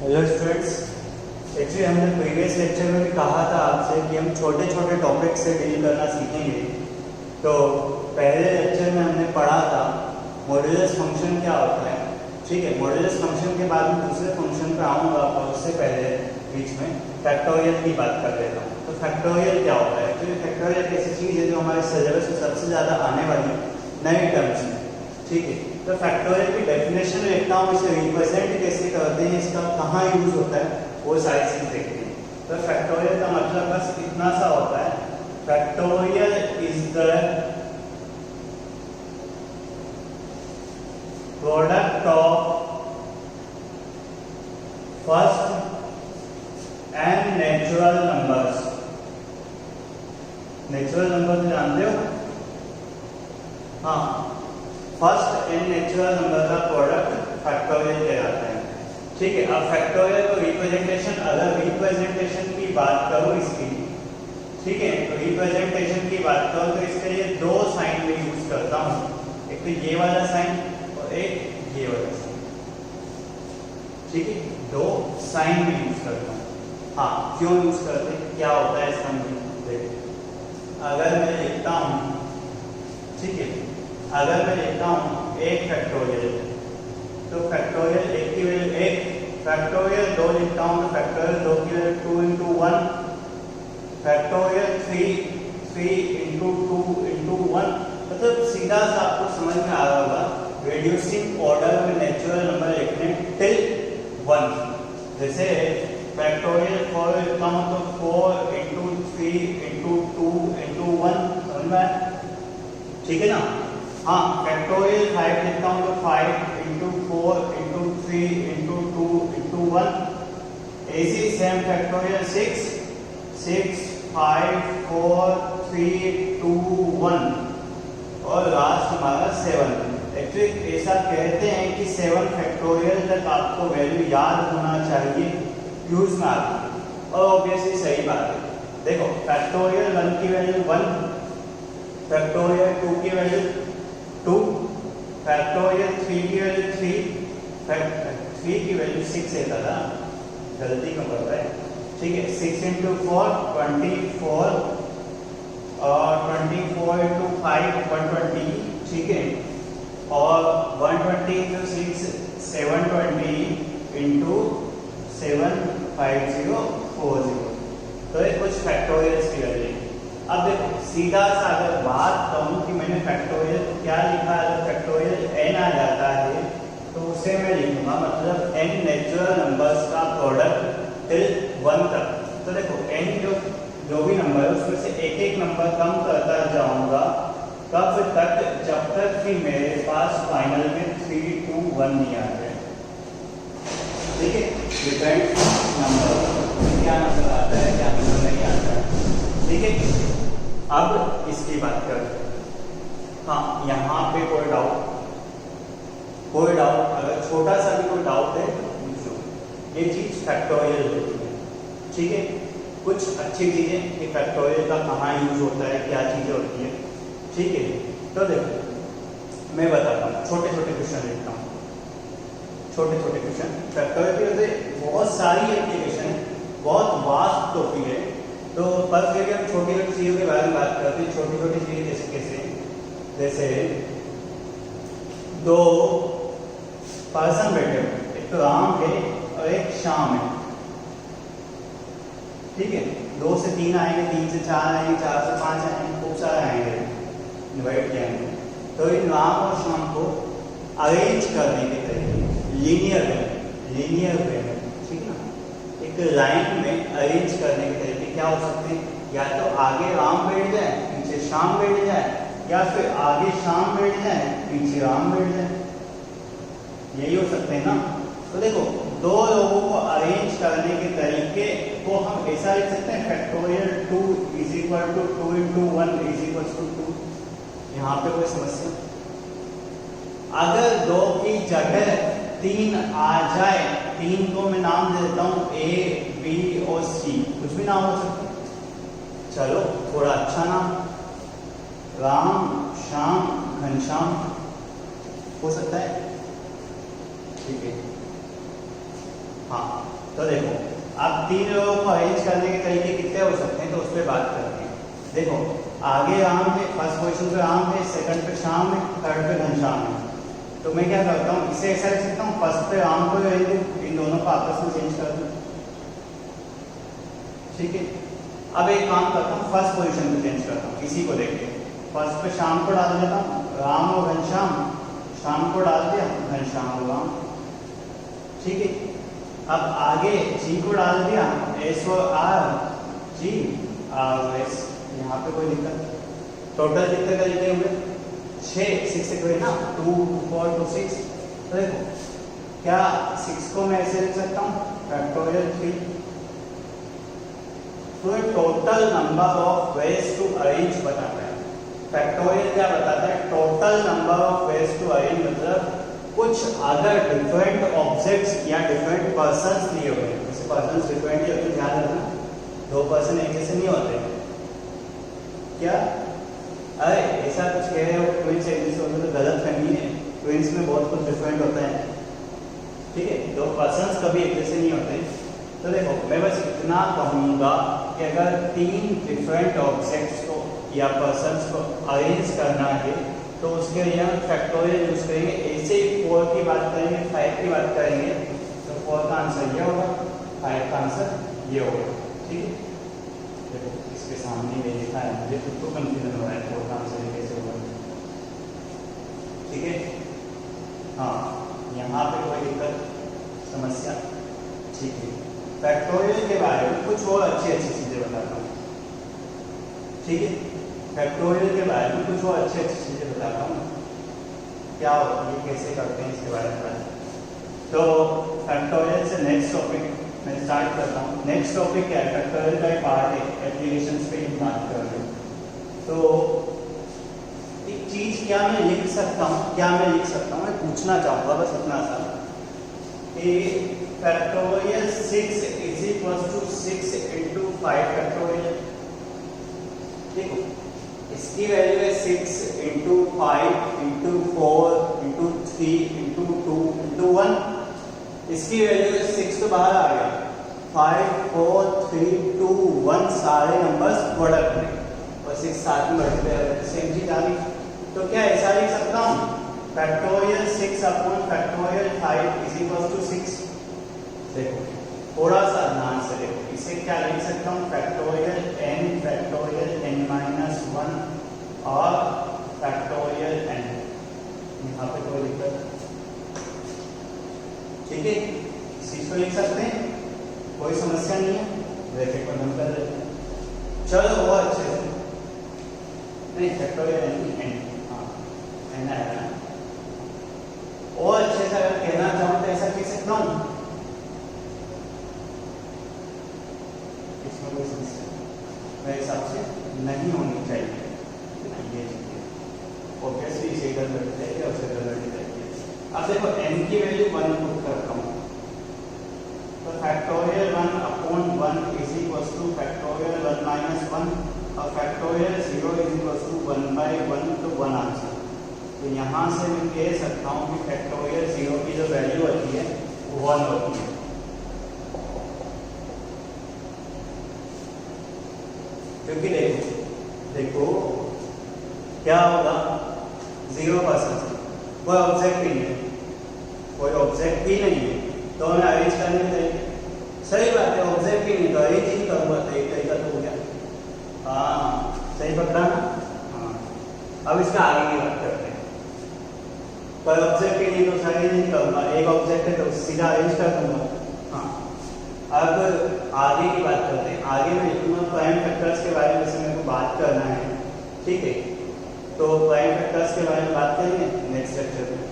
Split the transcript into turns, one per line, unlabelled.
Hello students, actually हमने previous lecture में भी कहा था आपसे कि हम छोटे छोटे टॉपिक से डील करना सीखेंगे। तो पहले लेक्चर में हमने पढ़ा था मॉड्यूलस फंक्शन क्या होता है। ठीक है, मॉड्यूलस फंक्शन के बाद में दूसरे फंक्शन पे आऊँगा, और उससे पहले बीच में फैक्टोरियल की बात कर लेता हूँ। तो फैक्टोरियल क्या होता है? एक्चुअली फैक्टोरियल एक ऐसी चीज़ है जो हमारे सिलेबस में सबसे ज़्यादा आने वाली नई टर्म्स है। ठीक है, तो फैक्टोरियल की डेफिनेशन लिखता हूँ, इसे रिप्रेजेंट कैसे करते हैं, इसका कहाँ यूज होता है, वो सारी चीज देखते हैं। तो फैक्टोरियल का मतलब बस इतना सा होता है, factorial is the product of first N natural numbers. Natural number जानते हो? हाँ, फर्स्ट एन नेचुरल नंबर का प्रोडक्ट फैक्टोरियल कहलाता है। ठीक है, अब फैक्टोरियल को रिप्रेजेंटेशन, अगर रिप्रेजेंटेशन की बात करूँ इसकी, ठीक है, तो रिप्रेजेंटेशन की बात करूँ तो इसके लिए दो साइन में यूज करता हूँ, एक तो ये वाला साइन और एक ये वाला साइन। ठीक है, दो साइन में यूज करता हूँ। हाँ, क्यों यूज करते हैं, क्या होता है इसका मतलब देखो। अगर मैं लिखता हूँ, ठीक है, अगर मैं लिखता हूँ एक फैक्टोरियल, तो फैक्टोरियल एक की वैल्यू एक, फैक्टोरियल दो लिखता हूँ तो फैक्टोरियल दो की value 2 into 1, factorial 3 into 2 into 1। मतलब सीधा सा आपको समझ में आ रहा होगा, रिड्यूसिंग ऑर्डर में नेचुरल नंबर लिखने टिल 1। जैसे फैक्टोरियल 4 लिखता हूँ तो 4 into 3 into 2 into 1, समझ में आया? ठीक है ना। हाँ, फैक्टोरियल 5 लिखता हूँ तो 5 into 4 into 3 into 2 into 1। ऐसी सेम फैक्टोरियल 6 5 4 3 2 1 और लास्ट हमारा 7। एक्चुअली ऐसा कहते हैं कि 7 फैक्टोरियल तक आपको वैल्यू याद होना चाहिए यूज में आती है, और ऑब्वियसली सही बात है। देखो, फैक्टोरियल 1 की वैल्यू 1, फैक्टोरियल 2 की वैल्यू 2, फैक्टोरियल 3 की वैल्यू 3 की वैल्यू 6 है दादा, गलती क्यों कर रहा है? ठीक है, 6 into 4 24 और 24 into 5 120। ठीक है, और 120 into 6 720 into 75040। तो ये कुछ फैक्टोरियल्स की वैल्यू। अब देखो, सीधा सा अगर बात कहूँ कि मैंने फैक्टोरियल क्या लिखा है, अगर फैक्टोरियल n आ जाता है तो उसे मैं लिखूंगा मतलब n नेचुरल नंबर्स का प्रोडक्ट टिल 1 तक। तो देखो, n जो भी नंबर है उसमें से एक एक नंबर कम करता जाऊंगा, कब तक? जब तक कि मेरे पास फाइनल में 3 2 1 नहीं आ जाए। ठीक है, डिफरेंट नंबर क्या नंबर आता है, क्या नंबर नहीं आता है। ठीक है, अब इसकी बात करते हैं। हाँ, यहाँ पे कोई डाउट, अगर छोटा सा भी कोई डाउट है तो पूछो। ये चीज फैक्टोरियल होती है। ठीक है, कुछ अच्छी चीजें कि फैक्टोरियल का कहाँ यूज होता है, क्या चीजें होती है। ठीक है, तो देखो मैं बताता हूँ, छोटे छोटे क्वेश्चन लिखता हूँ, छोटे छोटे क्वेश्चन। फैक्टोरियल की वजह से बहुत सारी एप्लीकेशन है, बहुत वास्ट टॉपिक है, तो पर फिर भी हम छोटी छोटी चीज़ों के बारे में बात करते हैं। छोटी छोटी चीज़ें जैसे दो पर्सन बैठे हुए, एक तो राम है और एक श्याम है। ठीक है, 2 से 3 आएंगे, 3 से 4 आएंगे, 4 से 5 आएंगे, खूब सारे आएंगे, डिवाइड किएंगे। तो इन राम और श्याम को अरेंज करने के तरीके लीनियर वे में, ठीक है ना, एक लाइन में अरेंज करने के तरीके क्या हो सकते हैं? या तो आगे राम बैठ जाए, पीछे श्याम बैठ जाए, या फिर आगे श्याम बैठ जाए, पीछे राम बैठ जाए। यही हो सकते हैं ना। तो देखो, दो लोगों को अरेंज करने के तरीके को हम ऐसा लिख सकते हैं, factorial 2 is equal to 2 into 1 is equal to 2। यहाँ पे कोई समस्या? अगर 2 की जगह 3 आ जाए, 3 को मैं नाम देता हूँ A, B और C, कुछ भी नाम हो सकता है। चलो थोड़ा अच्छा नाम, राम श्याम घनश्याम हो सकता है। ठीक है, हाँ, तो देखो आप 3 लोगों को अरेंज करने के तरीके कितने हो सकते हैं, तो उस पर बात करते हैं। देखो आगे राम है, फर्स्ट पोजीशन पे राम है, सेकंड पे श्याम है, थर्ड पे घनश्याम है। तो मैं क्या करता हूँ, इसे ऐसा लिख सकता हूँ, फर्स्ट पे राम को अरेंज दूँ, इन दोनों को आपस में चेंज कर दूँ, ठीक है। अब एक काम करता हूँ, फर्स्ट पोजीशन पे चेंज करता हूँ, इसी को देख के फर्स्ट पे श्याम को डाल देता हूँ, राम और घनश्याम, श्याम को डाल दिया, घनश्याम और राम, ठीक है। अब आगे जी को डाल दिया, एस और आर, जी आर एस, यहाँ पे कोई दिक्कत, टोटल कितने तरीके हुए, 6 6 हुए ना, 2 4 2 6। तो देखो क्या 6 को मैं ऐसे लिख सकता हूँ, फैक्टोरियल 3। तो ये total number of ways to arrange बताता है। फैक्टोरियल क्या बताता है, total number of ways to arrange, मतलब कुछ अगर डिफरेंट ऑब्जेक्ट्स या डिफरेंट पर्सन्स लिए हुए हैं, जैसे पर्सन्स डिफरेंट ही होते हैं, ध्यान रखना 2 पर्सन एक जैसे नहीं होते क्या। अरे ऐसा कुछ कह रहे हो ट्विंस एक जैसे होते तो गलत फहमी है, ट्विंस में बहुत कुछ डिफरेंट होता है, ठीक है। 2 पर्सन्स कभी एक जैसे नहीं होते। तो देखो मैं बस इतना कहूँगा कि अगर 3 डिफरेंट ऑब्जेक्ट्स को या पर्सन्स को अरेंज करना है तो उसके लिए हम फैक्टोरियल यूज करेंगे। ऐसे ही 4 की बात करेंगे, 5 की बात करेंगे, तो 4 का आंसर ये होगा, 5 का आंसर ये होगा, ठीक है। देखो इसके सामने में लिखा है, मुझे खुद को कंफ्यूजन हो रहा है 4 का आंसर कैसे होगा, ठीक है। हाँ, यहाँ पे कोई दिक्कत समस्या, ठीक है। फैक्टोरियल के बारे में कुछ और अच्छी चीज़ें बताता हूँ, ठीक है। फैक्टोरियल के बारे में कुछ और अच्छी चीज़ें बताता हूँ, क्या होता है, कैसे करते हैं, इसके बारे में। तो फैक्टोरियल से नेक्स्ट टॉपिक मैं स्टार्ट करता हूँ। नेक्स्ट टॉपिक क्या है, फैक्टोरियल का एक पार्ट है, एप्लीकेशंस पे ही बात कर रहे हैं। तो एक चीज़ क्या मैं लिख सकता हूँ, मैं पूछना चाहूँगा बस इतना सा कि factorial 6 is equal to 6 into 5 factorial. देखो इसकी वैल्यू है 6 into 5 into 4 into 3 into 2 into 1। इसकी वैल्यू है 6 तो बाहर आ गया, 5 4 3 2 1 सारे नंबर्स प्रोडक्ट में और 6 साथ में मल्टीप्लाई सेम चीज आ गई। तो क्या ऐसा लिख सकता हूँ, factorial 6 upon factorial 5 is equal to 6। देखो थोड़ा सा ध्यान से देखो, इसे क्या लिख सकता हूँ, फैक्टोरियल n माइनस 1 और फैक्टोरियल n, यहाँ पे कोई दिक्कत, ठीक है। इस चीज को लिख सकते हैं, कोई समस्या नहीं है, ब्रैकेट को बंद कर देते हैं। चलो वो अच्छे से नहीं, फैक्टोरियल n, हाँ n आएगा। और अच्छे से अगर कहना चाहूँ तो ऐसा कह सकता हूँ, कोई समस्या मेरे हिसाब से नहीं होनी चाहिए, ये ऑब्वियसली इसे इधर लड़ जाएगी और उसे इधर लड़ जाएगी। अब देखो n की वैल्यू 1 पुट करता हूँ, तो factorial 1 upon 1 is equal to factorial 1 minus 1 और factorial 0 is equal to 1 by 1 तो 1 आंसर। तो यहाँ से मैं कह सकता हूँ कि फैक्टोरियल 0 की जो वैल्यू होती है वो 1 होती है, क्योंकि देखो क्या होगा, 0% कोई ऑब्जेक्ट ही नहीं है, तो हमें अरेंज करने चाहिए। सही बात है, ऑब्जेक्ट ही नहीं तो अरेंज ही करूँगा, तो एक तरीका तो हो गया। हाँ सही पकड़ा ना। हाँ अब इसका आगे की बात करते हैं। कोई ऑब्जेक्ट ही नहीं तो अरेंज नहीं करूँगा, एक ऑब्जेक्ट है तो सीधा अरेंज कर दूंगा। हाँ अब आगे की बात करते हैं। आगे मैं लिखूंगा प्राइम फैक्टर्स के बारे में, जैसे मेरे को बात करना है, ठीक है। तो प्राइम फैक्टर्स के बारे में बात करेंगे नेक्स्ट लेक्चर में।